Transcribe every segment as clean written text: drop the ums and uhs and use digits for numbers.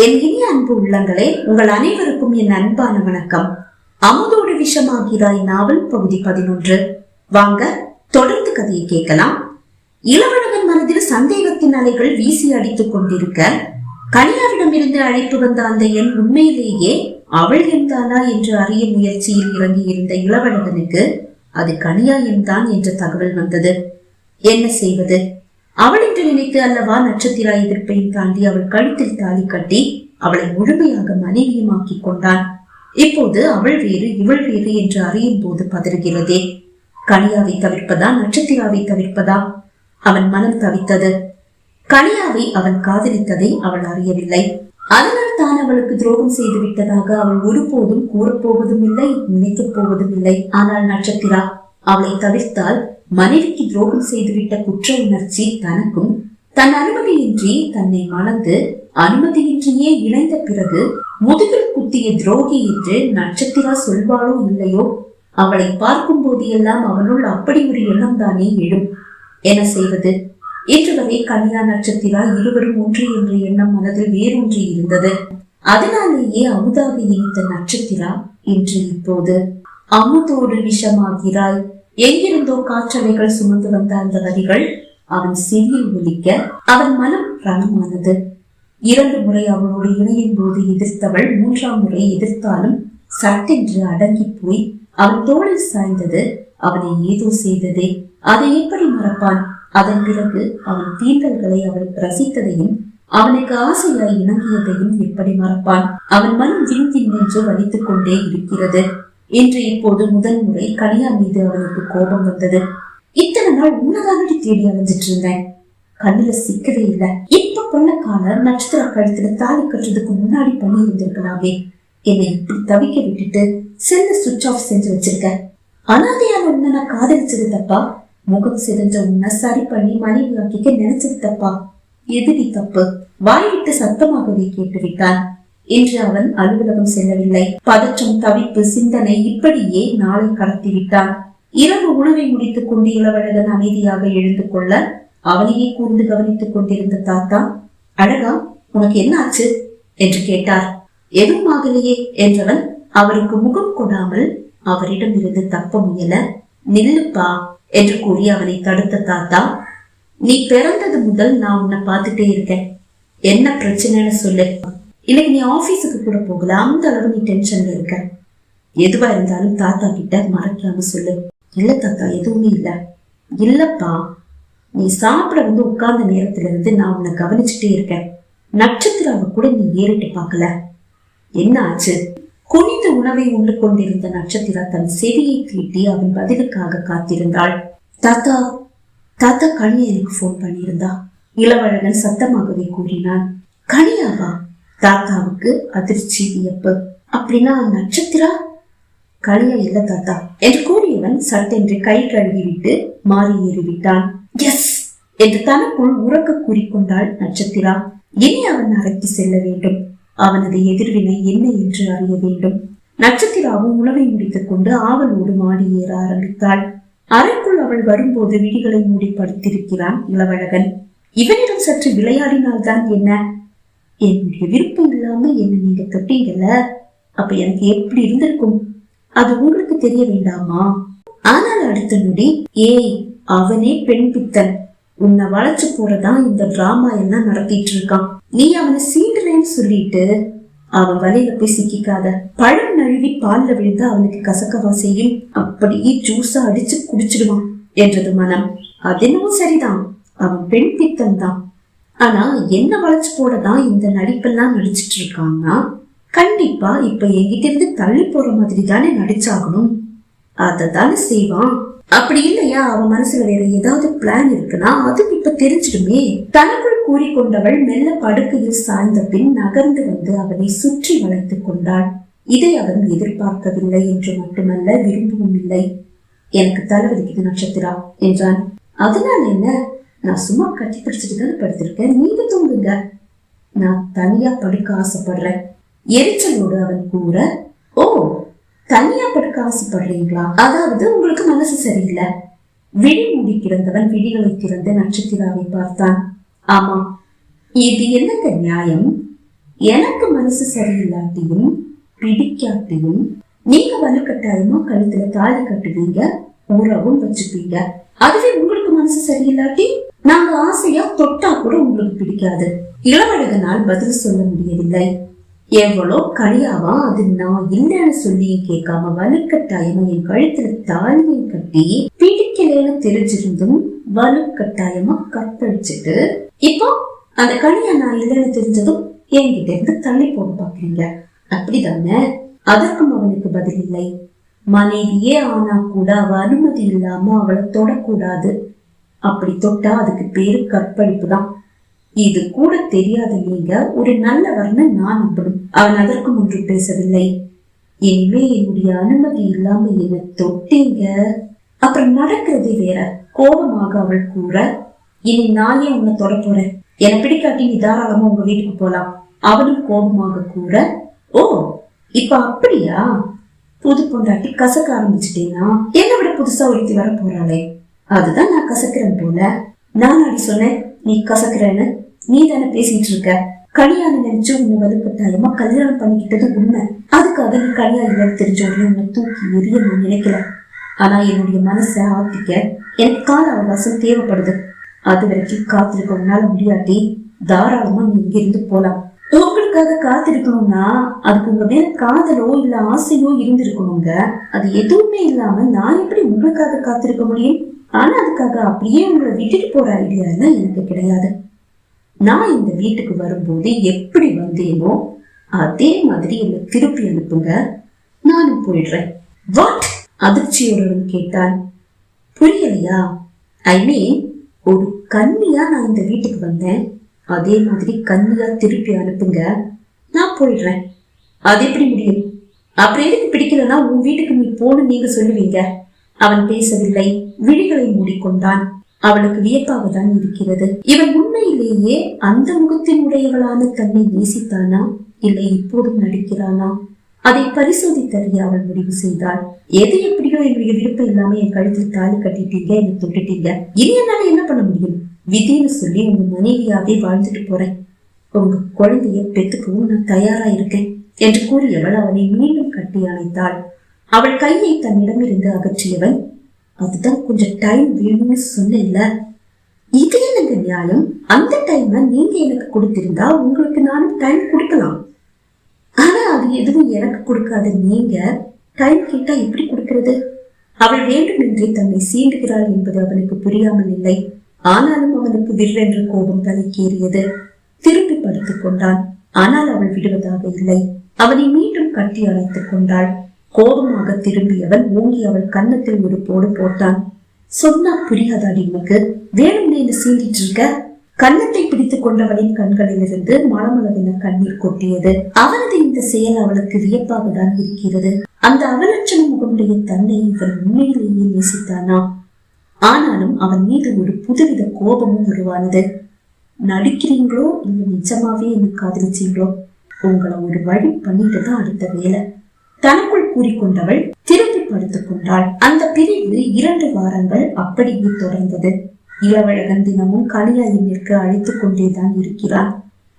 என் இனிய அன்பு உள்ளங்களே, உங்கள் அனைவருக்கும் என் அன்பான வணக்கம். அமுதோடு விஷமாகிறாய் நாவல் பகுதி 11. வாங்க தொடர்ந்து கதையை கேட்கலாம். இளவழகன் மனதில் சந்தேகத்தின் அலைகள் வீசி அடித்துக் கொண்டிருக்க, கனியாவிடமிருந்து அழைப்பு வந்த அந்த எண் உண்மையிலேயே அவள் எண்தானா என்று அறிய முயற்சியில் இறங்கி இருந்த இளவழகனுக்கு அது கனியா எண்தான் என்ற தகவல் வந்தது. என்ன செய்வது? அவள் என்று நினைத்து அல்லவா நட்சத்திரா எதிர்ப்பையும் தாண்டி அவள் கழுத்தில் தாலி கட்டி அவளை முழுமையாக மனைவியமாக்கி கொண்டான். இப்போது அவள் வேறு இவள் வேறு என்று அறியும் போது பதறுகிறதே. கனியாவை தவிர்ப்பதா, நட்சத்திராவை தவிர்ப்பதா? அவன் மனம் தவித்தது. கனியாவை அவன் காதலித்ததை அவள் அறியவில்லை. அதனால் தான் அவளுக்கு துரோகம் செய்து விட்டதாக அவள் ஒருபோதும் கூறப்போவதும் இல்லை, நினைக்கப் போவதும் இல்லை. ஆனால் நட்சத்திரா அவளை தவிர்த்தால் மனைவிக்கு துரோகம் செய்துவிட்ட குற்ற உணர்ச்சி தனக்கும், தன் அனுமதியின்றி தன்னை மணந்து அனுமதியின்றியே இணைந்த பிறகு முதுகில் குத்திய துரோகி என்று நட்சத்திரா சொல்வாளோ இல்லையோ, அவளை பார்க்கும் போது எல்லாம் அவனுள் அப்படி ஒரு எண்ணம் தானே எழும். என்ன செய்வது? இன்று வரை கனியா நட்சத்திரா இருவரும் ஒன்று என்ற எண்ணம் மனதில் வேரூன்றி இருந்தது. அதனாலேயே அமுதாக இணைத்த நட்சத்திரா இன்று இப்போது அமுதோடு விஷமாகிறாய். எங்கிருந்தோ காற்றலைகள் சுமந்து வந்த அந்த வரிகள் அவன் செவியில் ஒலிக்க அவன் மனம் ரணமானது. 2 முறை அவளோடு இணையும் போது எதிர்த்தவள் 3ஆம் முறை எதிர்த்தாலும் சட்டென்று அடங்கி போய் அவன் தோளில் சாய்ந்தது அவனை ஏதோ செய்ததே. அதை எப்படி மறப்பான்? அதன் பிறகு அவன் தீண்டல்களை அவள் ரசித்ததையும் அவனுக்கு ஆசையாய் இணங்கியதையும் எப்படி மறப்பான்? அவன் மனம் விண்வென்று வலித்துக் கொண்டே இருக்கிறது. இன்று இப்போது முதல் முறை கனியா மீது அவனுக்கு கோபம் வந்தது. இத்தனை நாள் உன்னதானடி தேடி அலைஞ்சிட்டு இருந்தேன், கண்ணுல சிக்கவே இல்லை. இப்ப கொள்ளக்கால நட்சத்திர கழுத்துல தாலி கட்டுறதுக்கு முன்னாடி பண்ணி இருந்திருக்கலாமே. என்னை இப்படி தவிக்க விட்டுட்டு செல்ல சுவிட்ச் ஆஃப் செஞ்சு வச்சிருக்க. அனாதையான உன்னை நான் காதலிச்சது தப்பா? முகம் சிதைஞ்ச உன்னை சரி பண்ணி மனைவி ஆக்கிக்க நினைச்சது தப்பா? எதுடி தப்பு? வாய் விட்டு சத்தமாகவே கேட்டுவிட்டான். இன்று அவன் அலுவலகம் செல்லவில்லை. பதற்றம், தவிப்பு, சிந்தனை இப்படியே நாளை கடத்திவிட்டான். இரவு உணவை முடித்துக் கொண்டு இளவழகன் அமைதியாக எழுந்து கொள்ள அவனையே கூர்ந்து கவனித்துக் கொண்டிருந்த தாத்தா, அழகா உனக்கு என்ன ஆச்சு என்று கேட்டார். எதுவும் ஆகலையே என்றவன் அவருக்கு முகம் கொடாமல் அவரிடம் இருந்து தப்ப முயல, நில்லுப்பா என்று கூறி அவனை தடுத்த தாத்தா, நீ பிறந்தது முதல் நான் உன்னை பார்த்துட்டே இருக்கேன், என்ன பிரச்சனைன்னு சொல்லு. இன்னைக்கு நீ ஆபீஸுக்கு கூட போகல, அந்த அளவு நீ டென்ஷன்ல இருக்க. எதுவா இருந்தாலும் தாத்தா கிட்ட மறைக்காம சொல்லு. இல்ல தாத்தா, எதுவுமே இல்ல. இல்லப்பா, நீ சாப்பிட வந்து உட்கார்ந்த நேரத்துல இருந்து நான் உன்னை கவனிச்சுட்டே இருக்கேன். நட்சத்திராவை கூட நீ ஏறிட்டு பார்க்கல. என்ன ஆச்சு? குனிந்த உணவை உண்டு கொண்டிருந்த நட்சத்திரா தன் செவியை தீட்டி அவன் பதிலுக்காக காத்திருந்தாள். தாத்தா தாத்தா கனியா எனக்கு போன் பண்ணியிருந்தா, இளவழகன் சத்தமாகவே கூறினான். கனியாவா? தாத்தாவுக்கு அதிர்ச்சி, வியப்பு. அப்படின்னா நட்சத்திரா? கனியா இல்ல தாத்தா என்று கூறியவன் சட்டென்று கை கழுவிவிட்டு மாறி ஏறிவிட்டான். எஸ் என்று தனக்குள் உறக்க கூறிக்கொண்டாள் நட்சத்திரா. இனி அவன் அறைக்கு செல்ல வேண்டும். அவனது எதிர்வினை என்ன என்று அறிய வேண்டும். நட்சத்திராவும் உணவை முடித்துக் கொண்டு ஆவலோடு மாடி ஏற ஆரம்பித்தாள். அறைக்குள் அவள் வரும்போது விழிகளை மூடி படுத்திருக்கிறான் இளவழகன். இவனிடம் சற்று விளையாடினால்தான் என்ன? என்னுடைய விருப்பம் இல்லாம என்ன நீங்க தொட்டீங்கல்ல, அப்ப எனக்கு எப்படி இருந்திருக்கும் அது உங்களுக்கு தெரிய வேண்டாமா? ஆனால் அடுத்த நொடி, ஏய் அவனே பெண் பித்தன், உன்னை வளைச்சு போறதான் இந்த டிராமா எல்லாம் நடத்திட்டு இருக்கான். நீ அவனை சீண்டுறேன்னு சொல்லிட்டு அவன் வலையில போய் சிக்கிக்காத. பழம் நழுவி பால்ல விழுந்து அவனுக்கு கசக்கவா செய்யும், அப்படியே ஜூஸா அடிச்சு குடிச்சிடுவான் என்றது மனம். அதென்னவோ சரிதான், அவன் பெண் பித்தன் தான். ஆனா என்ன வளைச்சு போடதான் இந்த நடிப்பெல்லாம் நடிச்சிட்டு இருக்கான்னா, கண்டிப்பா இப்ப என்கிட்ட இருந்து தள்ளி போற மாதிரி தானே நடிச்சாகணும். அததானே செய்வான். அப்படி இல்லையா அவன் மனசுல வேற ஏதாவது பிளான் இருக்குன்னா அது இப்ப தெரிஞ்சிடுமே. தனக்குள் கூறிக்கொண்டவள் மெல்ல படுக்கையில் சாய்ந்த பின் நகர்ந்து வந்து அவனை சுற்றி வளைத்துக் கொண்டாள். இதை அவன் எதிர்பார்க்கவில்லை என்று மட்டுமல்ல, விரும்பவும் இல்லை. எனக்கு தலைவலிக்குது நட்சத்திரா என்றான். அதனால என்ன? நான் சும்மா கட்டி பிடிச்சிட்டு தானே படுத்திருக்கேன், நீங்க தூங்குங்க. நான் தனியா படுக்க ஆசைப்படுறேன் எரிச்சலோடு அவன் கூற. ஓ, தனியா படுக்க ஆசைப்படுறீங்களா? அதாவது உங்களுக்கு மனசு சரியில்லை. விழி மூடி கிடந்தவன் விழிகளை திறந்து நட்சத்திராவை பார்த்தான். ஆமா, இது என்னங்க நியாயம்? எனக்கு மனசு சரியில்லாட்டியும் பிடிக்காட்டியும் நீங்க வலுக்கட்டாயமா கழுத்துல தாலி கட்டுவீங்க, உறவும் வச்சுப்பீங்க. அதுவே உங்களுக்கு மனசு சரியில்லாட்டி நாங்க ஆசையா தொட்டா கூட உங்களுக்கு பிடிக்காது. இளவழகனால் பதில் சொல்ல முடியவில்லை. எவ்வளோ கலியாவா அது நான் இல்லைன்னு சொல்லி கேட்காம வலுக்கட்டாயமா என் கழுத்துல தாலியை கட்டி பிடிக்கலன்னு தெரிஞ்சிருந்தும் வலுக்கட்டாயமா கற்பழிச்சுட்டு இப்போ அந்த கலியா நான் இல்லைன்னு தெரிஞ்சதும் என்கிட்ட இருந்து தள்ளி போக பாக்குறீங்க, அப்படிதானே? அதற்கும் அவனுக்கு பதில் இல்லை. மனைவியே ஆனா கூட அவ அனுமதி இல்லாம அவளை தொடக்கூடாது. அப்படி தொட்டா அதுக்கு பேரு கற்பழிப்பு தான். இது கூட தெரியாத நீங்க ஒரு நல்லவர்னு நான் நம்பணும். அவன் அதற்கும் ஒன்று பேசவில்லை. இனிமே என்னுடைய அனுமதி இல்லாம என்ன தொட்டீங்க, அப்புறம் நடக்கிறதே வேற. கோபமாக அவள் கூற, இனி நானே உன்னை தொட போறேன், என்னை பிடிக்காட்டி நீ தாராளமா உங்க வீட்டுக்கு போலாம். அவனும் கோபமாக கூற, ஓ இப்ப அப்படியா? புது பொண்டாட்டி கசக்க ஆரம்பிச்சுட்டேனா? என்னை விட புதுசா ஒருத்தி வர போறாளே, அதுதான் நான் கசக்கிறேன் போல. நான் அடி சொன்னேன் நீ கசக்கிறேன்னு? நீ தானே பேசிட்டு இருக்க. கல்யாணம் நினைச்சு உன்னை வலுக்கட்டாயமா கல்யாணம் பண்ணிக்கிட்டது உண்மை. அதுக்காக நீ கல்யாணம் இல்லைன்னு தெரிஞ்ச உடனே உன்னை தூக்கி எரிய நான் நினைக்கல. ஆனா என்னுடைய மனசை ஆத்திக்க எனக்கு கால அவகாசம் தேவைப்படுது. அது வரைக்கும் காத்திருக்க உன்னால முடியாட்டி தாராளமா நீ இங்க இருந்து போலாம். உங்களுக்காக காத்திருக்கணும்னா அதுக்கு உங்க மேல காதலோ இல்ல ஆசையோ இருந்திருக்கணுங்க. அது எதுவுமே இல்லாம நான் எப்படி உங்களுக்காக காத்திருக்க முடியும்? ஆனா அதுக்காக அப்படியே உங்களை விட்டுட்டு போற ஐடியா எல்லாம் எனக்கு கிடையாது. நான் இந்த வீட்டுக்கு வரும்போது எப்படி வந்தேனோ அதே மாதிரி என்னை திருப்பி அனுப்புங்க, நானும் போயிடுறேன். வாட்? அதிர்ச்சியோட கேட்டான். புரியலையா? ஐ மீன் ஒரு கன்னியா நான் இந்த வீட்டுக்கு வந்தேன், அதே மாதிரி கன்னியா திருப்பி அனுப்புங்க, நான் போயிடுறேன். அது எப்படி முடியும்? அப்புறம் எதுக்கு பிடிக்கலன்னா உன் வீட்டுக்கு நீ போன்னு நீங்க சொல்லுவீங்க. அவன் பேசவில்லை, விழிகளை மூடிக்கொண்டான். அவளுக்கு வியப்பாக தான் இருக்கிறது. இவன் உண்மையிலேயே அந்த முகத்தின் உடையவளான தன்னை நேசித்தானா இல்லை இப்போதும் நடிக்கிறானா? அதை பரிசோதித்தறிய அவள் முடிவு செய்தாள். எது எப்படியோ என்னுடைய விருப்பம் இல்லாம என் கழுத்தில் தாலி கட்டிட்டீங்க, என்னை தொட்டுட்டீங்க. இனி என்னால என்ன பண்ண முடியும்? விதின்னு சொல்லி உங்க மனைவியாவே வாழ்ந்துட்டு போறேன். உங்க குழந்தைய பெத்துக்கவும் நான் தயாரா இருக்கேன் என்று கூறியவள் அவனை மீண்டும் கட்டி அணைத்தாள். அவள் கையை தன்னிடமிருந்து அகற்றியவன், அதுதான் கொஞ்சம் டைம் வேணும்னு சொன்னேன்ல, இது என்னங்க நியாயம்? அந்த டைம் நீங்க எனக்கு கொடுத்திருந்தா உங்களுக்கு நானும் டைம் கொடுக்கலாம். ஆனா அது எதுவும் எனக்கு கொடுக்காத நீங்க டைம் கேட்டா எப்படி கொடுக்கிறது? அவள் வேண்டுமென்றே தன்னை சீண்டுகிறாள் என்பது அவனுக்கு புரியாமல் இல்லை. ஆனாலும் அவனுக்கு விற்றென்று கோபம் தலைக்கேறியது. திருப்பி படுத்துக் கொண்டான். ஆனால் அவள் விடுவதாக இல்லை. அவனை மீண்டும் கட்டி அணைத்துக் கொண்டாள். கோபமாக திரும்பியவன் ஓங்கி அவள் கன்னத்தில் ஒரு போடு போட்டான். சொன்னா புரியாதாடி உனக்கு? வேணும்னே என்ன சீண்டிட்டு இருக்க? கன்னத்தை பிடித்துக் கொண்டவனின் கண்களிலிருந்து மளமளவென கண்ணீர் கொட்டியது. அவனது இந்த செயல் அவளுக்கு வியப்பாக தான் இருக்கிறது. அந்த அவலட்சண முகமுடைய தன்னை இவன் உண்மையிலேயே நேசித்தானா? ஆனாலும் அவன் மீது ஒரு புதுவித கோபமும் உருவானது. நடிக்கிறீங்களோ இல்ல நிஜமாவே என்ன காதலிச்சீங்களோ? உங்களை ஒரு வழி பண்ணிட்டு தான் அடுத்த வேலை, தனக்குள் கூறிக்கொண்டவள் திருப்பி படுத்துக் கொண்டாள். அந்த பிரிவு 2 வாரங்கள் அப்படியே தொடர்ந்தது. இளவழகன் தினமும் கலியாயினிற்கு அழைத்துக் கொண்டேதான் இருக்கிறான்.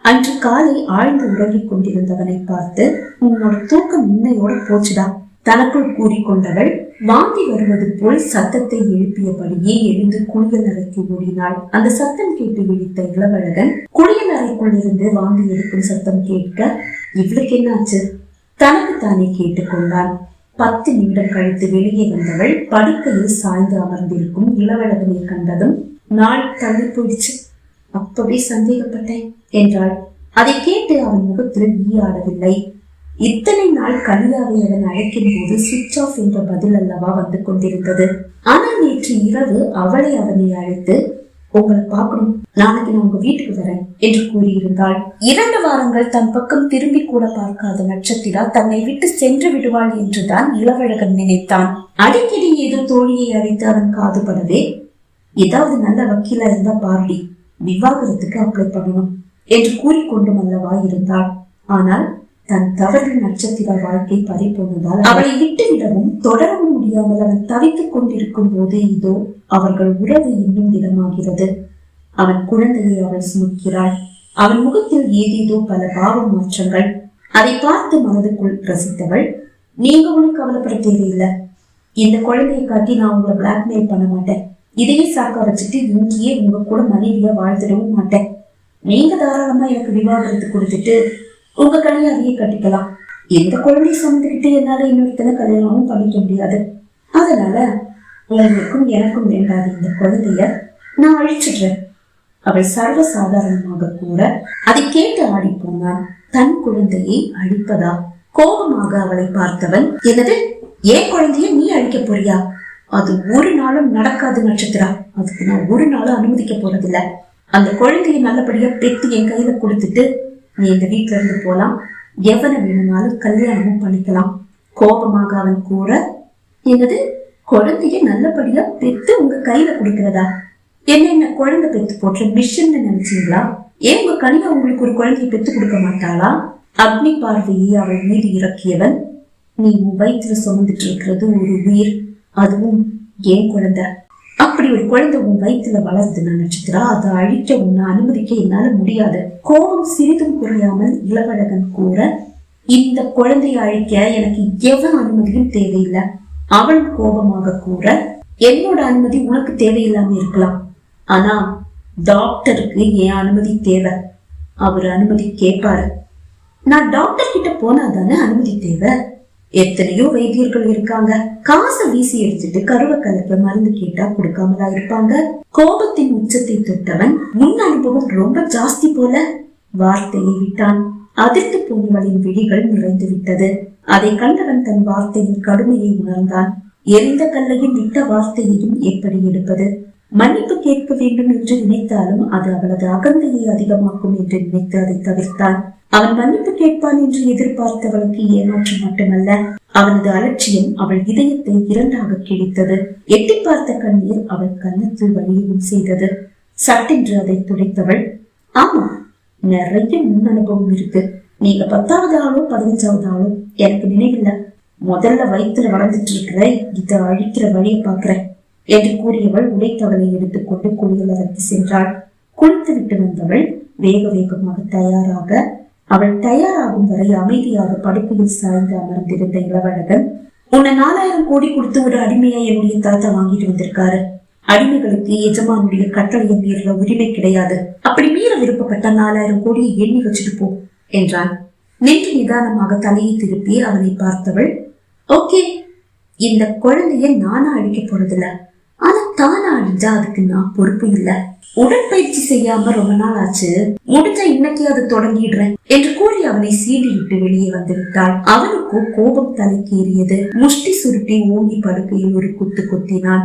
அன்று காலை ஆழ்ந்து உறங்கிக் கொண்டிருந்தவனை பார்த்து, உன்னோட தூக்கம் இன்னையோட போச்சுடா தனக்குள் கூறிக்கொண்டவள் வாந்தி வருவது போல் சத்தத்தை எழுப்பியபடியே எழுந்து குளியல் அறைக்கு ஓடினாள். அந்த சத்தம் கேட்டு விழித்த இளவழகன் குளியல் அறைக்குள் இருந்து வாந்தி எடுக்கும் சத்தம் கேட்க, இவளுக்கு என்னாச்சு தனக்கு தானே கேட்டுக்கொண்டான். 10 நிமிடம் கழித்து வெளியே வந்தவள் படுக்கையில் சாய்ந்து அமர்ந்திருக்கும் இளவழகனை கண்டதும், நாள் தள்ளி போயிடுச்சு, அப்பவே சந்தேகப்பட்டேன் என்றாள். அதை கேட்டு அவன் முகத்தில் ஈயாடவில்லை. இத்தனை நாள் கலியாவை அவன் அழைக்கும் போது சுவிட்ச் ஆஃப் என்ற பதில் அல்லவா வந்து கொண்டிருந்தது. ஆனால் நேற்று இரவு அவளை அவனை அழைத்து, உங்களை பார்க்கணும், நாளைக்கு நான் உங்க வீட்டுக்கு வரேன் என்று கூறியிருந்தாள். 2 வாரங்கள் தன் பக்கம் திரும்பி கூட பார்க்காத நட்சத்திரா தன்னை விட்டு சென்று விடுவாள் என்றுதான் இளவழகன் நினைத்தான். அடிக்கடி ஏதோ தோழியை அழைத்து அவன் காதுபடவே, ஏதாவது நல்ல வக்கீலா இருந்தா பார்டி, விவாகரத்துக்கு அப்ளை பண்ணணும் என்று கூறிக்கொண்டும் அல்லவா இருந்தாள். ஆனால் தன் தவறில் நட்சத்திர வாழ்க்கை பறிபோனதால் அவளை விட்டுவிடவும் தொடரவும் முடியாமல் அவன் தவித்துக் கொண்டிருக்கும் போது இதோ அவர்கள் உறவு இன்னும் திடமாகிறது. அவன் குழந்தையை அவள் சுமக்கிறாள். அவன் முகத்தில் ஏதேதோ பல பாவ மாற்றங்கள். அதை பார்த்து மனதுக்குள் ரசித்தவள், நீங்க ஒன்னும் கவலைப்பட தேவையில்லை. இந்த குழந்தையை காட்டி நான் உங்களை பிளாக்மெயில் பண்ண மாட்டேன். இதையே சாக்கா வச்சுட்டு இங்கேயே உங்க கூட மனைவியா வாழ்ந்துடவும் மாட்டேன். நீங்க தாராளமா எனக்கு விவாகரத்து கொடுத்துட்டு உங்க கல்யாணையே கட்டிக்கலாம். எந்த குழந்தைய சுமந்துக்கிட்டு என்னால இன்னொருத்தனை கல்யாணமும் பண்ணிக்க முடியாது. அதனால உங்களுக்கும் எனக்கும் வேண்டாத இந்த குழந்தைய நான் அழிச்சிடுறேன். அவள் சர்வ சாதாரணமாக கூட அதை கேட்டு ஆடி போனான். தன் குழந்தையை அழிப்பதா? கோபமாக அவளை பார்த்தவன், என்னது ஏன் குழந்தைய நீ அழிக்க போறியா? அது ஒரு நாளும் நடக்காது நட்சத்திரா. அதுக்கு நான் ஒரு நாளும் அனுமதிக்க போறதில்ல. அந்த குழந்தைய நல்லபடியா பெத்து என் கையில கொடுத்துட்டு நீ இந்த வீட்டுல இருந்து போலாம். எவனை வேணும்னாலும் கல்யாணமும் பண்ணிக்கலாம். கோபமாக அவன் கூற, என்னது குழந்தைய நல்லபடியா பெத்து உங்க கையில கொடுக்கிறதா? என்ன குழந்தை பெத்து போட்ட மிஷன் நினைச்சீங்களா? ஏன் உங்க கனியா உங்களுக்கு ஒரு குழந்தைய பெத்து கொடுக்க மாட்டாளா? அக்னி பார்வையை அவள் மீது இறக்கியவன், நீ உன் வயிற்றுல சுமந்துட்டு இருக்கிறது ஒரு உயிர், அதுவும் ஏன் குழந்தை. அப்படி ஒரு குழந்தை உன் வயிற்றுல வளர்ந்து நட்சத்திரா, அதை அழிக்க உன்னை அனுமதிக்க என்னால முடியாது. கோபம் சிறிதும் குறையாமல் இளவழகன் கூற, இந்த குழந்தையை அழிக்க எனக்கு எவன் அனுமதியும் தேவையில்லை. அவள் கோபமாக கூற, என்னோட அனுமதி உனக்கு தேவையில்லாம இருக்கலாம், ஆனா டாக்டருக்கு என் அனுமதி தேவை. அவர் அனுமதி கேட்பாரு. நான் டாக்டர் கிட்ட போனாதானே அனுமதி தேவை. எத்தனையோ வைத்தியர்கள் இருக்காங்க. காசை வீசி எடுத்துட்டு கருவை கலப்ப மருந்து கேட்டா கொடுக்காமலா இருப்பாங்க? கோபத்தின் உச்சத்தை தொட்டவன், முன் அனுபவம் ரொம்ப ஜாஸ்தி போல வார்த்தையை விட்டான். அதிர்த்து போனவளின் விழிகள் நிறைந்து விட்டது. அதை கண்டவன் தன் வார்த்தையின் கடுமையை உணர்ந்தான். எரிந்த கல்லையும் விட்ட வார்த்தையையும் எப்படி எடுப்பது? மன்னிப்பு கேட்க வேண்டும் என்று நினைத்தாலும் அது அவளது அகந்தையை அதிகமாக்கும் என்று நினைத்து அதை தவிர்த்தான். அவன் மன்னிப்பு கேட்பான் என்று எதிர்பார்த்தவளுக்கு ஏமாற்றம் மட்டுமல்ல, அவனது அலட்சியம் அவள் இதயத்தை இரண்டாக கிழித்தது. எட்டி பார்த்த கண்ணீர் அவள் கன்னத்தில் வழியவும் செய்தது. சட்டென்று அதை துடைத்தவள், ஆமா நிறைய முன் அனுபவம் இருக்கு. நீங்க 10வது ஆளோ 15வது ஆளோ எனக்கு நினைவில்லை. முதல்ல வயிற்றுல வளர்ந்துட்டு இருக்கிற இதை அழிக்கிற வழியை பாக்குறேன் என்று கூறியவள் உடைத்தவளை எடுத்துக்கொண்டு குளியல் அறைக்கு சென்றாள். குளித்து விட்டு வந்தவள் வேக வேகமாக தயாராக, அவள் தயாராகும் வரை அமைதியாக படுக்கையில் சாய்ந்து அமர்ந்திருந்த இளவழகன், உன்னை 4000 கோடி கொடுத்து ஒரு அடிமையா என்னுடைய தாத்தா வாங்கிட்டு வந்திருக்காரு. அடிமைகளுக்கு எஜமானுடைய கட்டளையை மீற உரிமை கிடையாது. அப்படி மீற விருப்பப்பட்ட 4000 கோடியை எண்ணி வச்சுட்டு போ என்றான். நின்று நிதானமாக தலையை திருப்பி அவனை பார்த்தவள், ஓகே, இந்த குழந்தைய நானா அழிக்க போறதில்ல, ஆனா தானா அழிஞ்சா அதுக்கு நான் பொறுப்பு இல்ல. உடற்பயிற்சி செய்யாம ரொம்ப நாள் ஆச்சு, முடிஞ்ச இன்னைக்கு அது தொடங்கிடுறேன் என்று கூறி அவனை சீண்டி விட்டு வெளியே வந்து விட்டாள். அவனுக்கு கோபம் தலைக்கேறியது. முஷ்டி சுருட்டி ஓங்கி படுக்கையில் ஒரு குத்து குத்தினான்.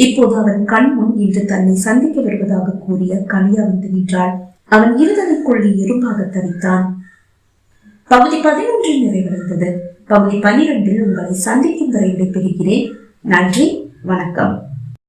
இப்போது அவன் கண் முன் இன்று தன்னை சந்திக்க வருவதாக கூறிய கனியா வந்து நின்றாள். அவன் இருதலைக்குள்ளே எறும்பாக தவித்தான். பகுதி 11 நிறைவடைந்தது. பகுதி 12 உங்களை சந்திக்கும் வரை விடைபெறுகிறேன். நன்றி, வணக்கம்.